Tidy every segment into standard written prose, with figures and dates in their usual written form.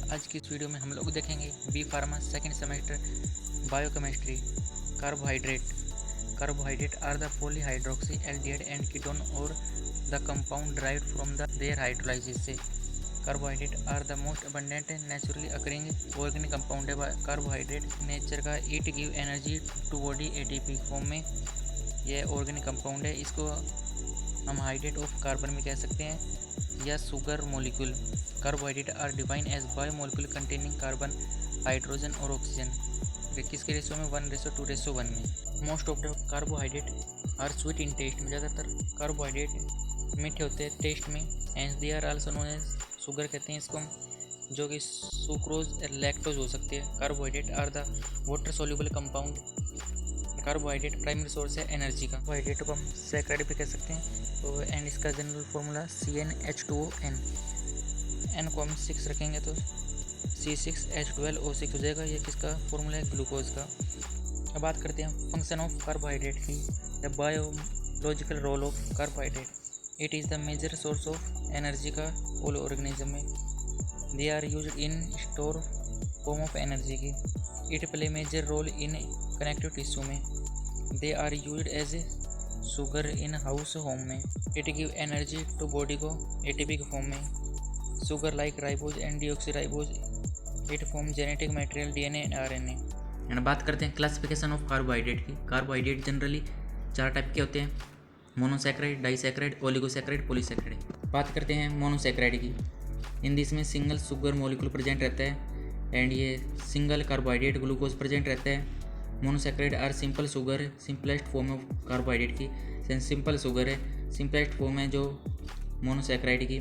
आज की इस वीडियो में हम लोग देखेंगे B pharma second semester biochemistry. Carbohydrate are the polyhydroxy aldehyde and ketone और the compound derived from their hydrolysis से। Carbohydrate are the most abundant naturally occurring organic compound है। कार्बोहाइड्रेट नेचर का it give energy to body ATP form में यह organic compound है। इसको हम hydrate of carbon में कह सकते हैं या sugar molecule. Carbohydrate are define as biomolecule containing carbon, hydrogen और ऑक्सीजन। किसके रेशो में? 1:2:1 में। Most of the carbohydrate are sweet in taste में। ज़्यादातर कार्बोहाइड्रेट मीठे होते हैं टेस्ट में। And they are also known as sugar कहते हैं इसको हम, जो कि सुक्रोज लैक्टोज हो सकती है। Carbohydrate are the water soluble compound. Carbohydrate primary source है एनर्जी का। कार्बोहाइड्रेट को हम सैकराइड भी कह सकते हैं। एंड इसका जनरल फॉर्मूला CnH2ON। एन को हम 6 रखेंगे तो C6H12O6 हो जाएगा। ये किसका फॉर्मूला है? ग्लूकोज का। अब बात करते हैं फंक्शन ऑफ कार्बोहाइड्रेट की। The biological role of carbohydrate, it is the major source of energy का ऑल ऑर्गेनिज्म में। They are used in store form of energy की। It play major role in connective tissue में। They are used as sugar in house home में। It give energy to body को ATP के form में। Sugar like ribose and deoxyribose, it form genetic material DNA and RNA। And बात करते हैं classification of carbohydrate की। Carbohydrate generally 4 type के होते हैं: मोनोसैक्राइड, डाइसैक्राइड, ओलिगोसैक्राइड, पॉलीसैक्राइड। बात करते हैं मोनोसैक्राइड की। इन दिस में सिंगल शुगर मॉलिक्यूल प्रेजेंट रहता है एंड ये सिंगल कार्बोहाइड्रेट ग्लूकोज प्रेजेंट रहता है। Monosaccharide are simple sugar, simplest form of carbohydrate की। सिंपल शुगर है, सिंपलेस्ट फॉर्म है जो मोनोसैक्राइड की।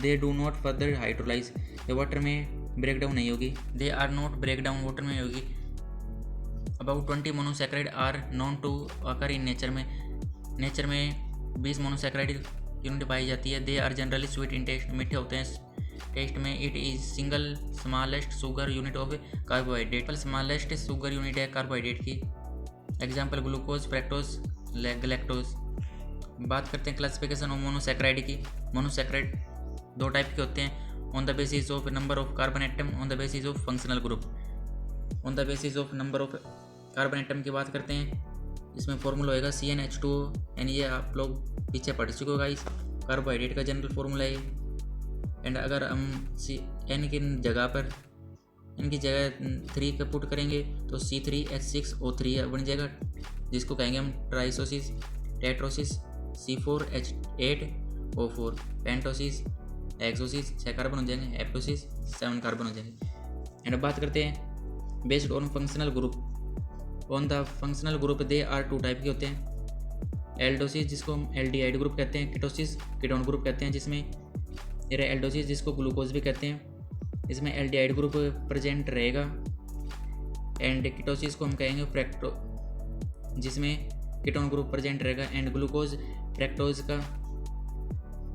They do not further hydrolyse, ये वाटर में ब्रेक डाउन नहीं होगी। They are not break down water में होगी। About 20 monosaccharide are known to occur in nature में। नेचर में 20 मोनोसैक्राइड यूनिट पाई जाती है। They are generally sweet in taste, मीठे होते हैं टेस्ट में। It is single smallest sugar unit of carbohydrate, smallest sugar unit है कार्बोहाइड्रेट की। Example glucose, fructose, galactose. बात करते हैं क्लासिफिकेशन ऑफ मोनोसैक्राइड की। मोनोसैक्राइड 2 टाइप के होते हैं: on the basis of number of carbon atom, on the basis of functional group. On the basis of number of carbon atom की बात करते हैं, इसमें फॉर्मूला होएगा CnH2O। ये आप लोग पीछे पढ़ चुके हो गाइस, कार्बोहाइड्रेट का जनरल फॉर्मूला है। एंड अगर हम N की जगह पर इनकी जगह 3 का पुट करेंगे तो C3H6O3 बन जाएगा, जिसको कहेंगे हम ट्राइसोसिस, टेट्रोसिस, C4H8O4, पेंटोसिस, एक्सोसिस 6 कार्बन हो जाएंगे, एप्टोसिस 7 कार्बन हो जाएंगे। एंड अब बात करते हैं based on functional group. On the functional group they are 2 type के होते हैं: एल्डोसिस जिसको हम एल्डिहाइड ग्रुप कहते हैं, कीटोसिस कीटोन ग्रुप कहते हैं, जिसमें एल्डोसिस जिसको ग्लूकोज भी कहते हैं, इसमें एल्डिहाइड ग्रुप प्रेजेंट रहेगा। एंड कीटोसिस को हम कहेंगे फ्रैक्टो, जिसमें कीटोन ग्रुप प्रेजेंट रहेगा। एंड ग्लूकोज, फ्रैक्टोज का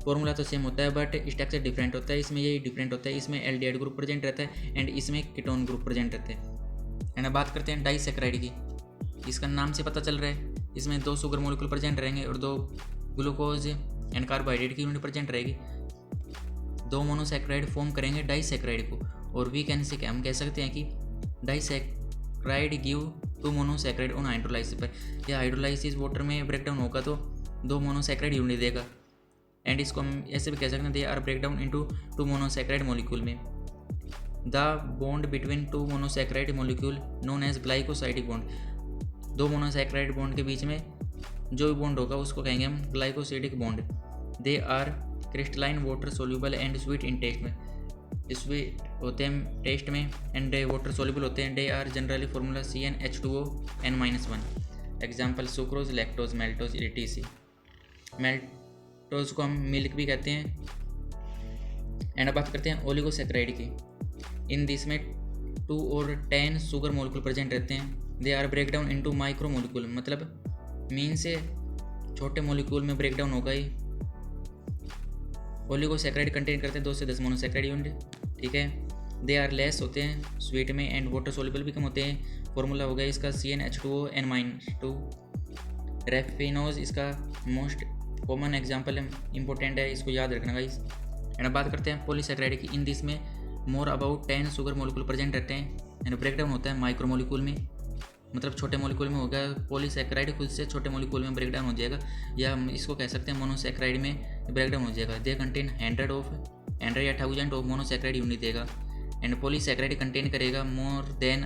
फॉर्मूला तो सेम होता है बट स्ट्रक्चर डिफरेंट होता है। इसमें यही डिफरेंट होता है, इसमें एल्डिहाइड ग्रुप प्रेजेंट रहता है एंड इसमें कीटोन ग्रुप प्रेजेंट रहते हैं। एंड अब बात करते हैं डाइसैक्राइड की। इसका नाम से पता चल रहा है, इसमें 2 शुगर मॉलिक्यूल प्रेजेंट रहेंगे और 2 ग्लूकोज एंड कार्बोहाइड्रेट की यूनिट प्रेजेंट रहेगी। 2 मोनोसैक्राइड फॉर्म करेंगे डाइसैक्राइड को, और वी कैन से हम कह सकते हैं कि disaccharide give 2 monosaccharide on hydrolysis पर। यह हाइड्रोलाइसिस वाटर में ब्रेकडाउन होगा तो 2 मोनोसैक्राइड यूनिट देगा। एंड इसको हम ऐसे भी कह सकते हैं, they are breakdown into 2 monosaccharide molecule में। The bond between 2 monosaccharide molecule known as glycosidic bond. 2 monosaccharide bond के बीच में जो भी बॉन्ड होगा उसको कहेंगे हम glycosidic bond. They are crystalline, water soluble and sweet in taste में। स्वीट होते हैं टेस्ट में एंड वाटर सोल्यूबल होते हैं। They are generally formula CnH2ON-1। Example sucrose, lactose, maltose, etc। Maltose को हम मिल्क भी कहते हैं। एंड अब बात करते हैं ओलिगोसैक्राइड की। इन दिस में 2 और 10 शुगर मॉलिक्यूल प्रेजेंट रहते हैं। They are break down into micro molecule, मतलब मीन से छोटे मॉलिक्यूल में ब्रेक डाउन होगा ही। ओलिगोसैक्राइड कंटेन करते हैं 2 से 10 मोनोसैक्राइड यूनिट, ठीक है। दे आर लेस होते हैं स्वीट में एंड वाटर सोल्यूबल भी कम होते हैं। फॉर्मूला हो गया इसका CnH2ON-2। रेफिनोज इसका मोस्ट कॉमन एग्जाम्पल इंपॉर्टेंट है, इसको याद रखना गाइस। एंड अब बात करते हैं पॉलीसैक्राइड की। इन दिस में more about 10 sugar molecule present रहते हैं एंड ब्रेकडाउन होता है माइक्रो मोलिक्यूल में, मतलब छोटे मोलिक्यूल में होगा। पॉलीसैकेराइड खुद से छोटे मोलिक्यूल में ब्रेकडाउन हो जाएगा, या हम इसको कह सकते हैं मोनोसैकेराइड में ब्रेकडाउन हो जाएगा। दे कंटेन 100 या 1000 ऑफ मोनोसैकेराइड यूनिट देगा। एंड पॉलीसैकेराइड कंटेन करेगा more than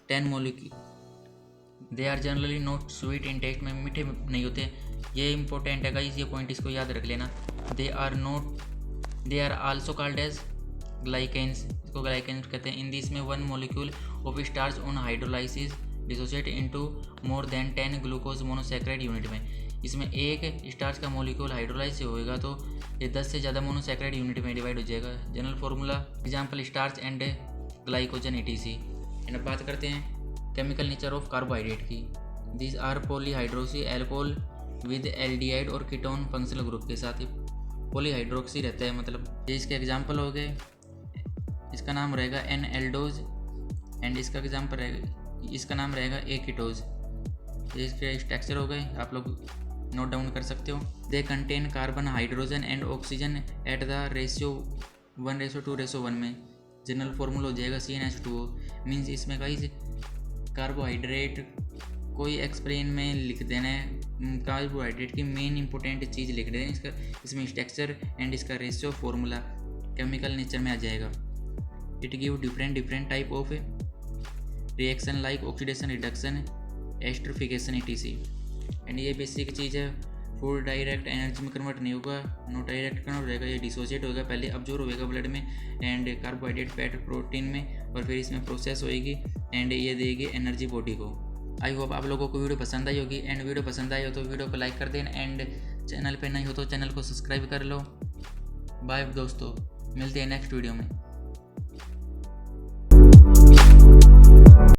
10 molecule. They are generally not sweet in taste, में मीठे नहीं होते। ये इंपॉर्टेंट है गाइस, ये पॉइंट इसको याद रख लेना। They are also called as glycans, इसको ग्लाइकेन्स कहते हैं। इन दिस में 1 molecule of starch on hydrolysis dissociate into more than 10 glucose monosaccharide unit में। इसमें एक स्टार्च का मोलिक्यूल हाइड्रोलाइज से होएगा तो ये 10 से ज़्यादा मोनोसैकेराइड यूनिट में डिवाइड हो जाएगा। General formula example starch and glycogen ETC। And अब बात करते हैं केमिकल नेचर ऑफ कार्बोहाइड्रेट की। This are polyhydroxy alcohol with aldehyde और कीटोन फंक्शनल ग्रुप के साथ पॉलीहाइड्रोक्सी रहता है, मतलब ये इसके एग्जाम्पल हो गए। इसका नाम रहेगा एन एल्डोज एंड इसका एग्जाम्पल रहेगा, इसका नाम रहेगा ए कीटोज। ये इसके स्ट्रक्चर हो गए, आप लोग नोट डाउन कर सकते हो। They contain carbon hydrogen and oxygen at the ratio 1:2:1 में। जनरल फॉर्मूला हो जाएगा CnH2O। मीन्स इसमें कई कार्बोहाइड्रेट कोई एक्सप्लेन में लिख देना है, कार्बोहाइड्रेट की मेन इंपॉर्टेंट चीज़ लिख देना है। इसका इसमें स्ट्रक्चर एंड इसका रेशियो फॉर्मूला केमिकल नेचर में आ जाएगा। It give different type of reaction like oxidation, reduction, esterification ETC। And ये बेसिक चीज़ है। फूड डायरेक्ट एनर्जी में कन्वर्ट नहीं होगा, नॉट डायरेक्ट कन्वर्ट होगा, ये डिसोसिएट होगा, पहले अब्जॉर्ब होगा ब्लड में एंड कार्बोहाइड्रेट फैट प्रोटीन में, और फिर इसमें प्रोसेस होएगी एंड ये देगी एनर्जी बॉडी को। आई होप आप लोगों को वीडियो पसंद आई होगी। एंड वीडियो पसंद आई हो तो वीडियो को लाइक कर देना एंड चैनल पे नहीं हो तो चैनल को सब्सक्राइब कर लो। बाय दोस्तों, मिलते हैं नेक्स्ट वीडियो में।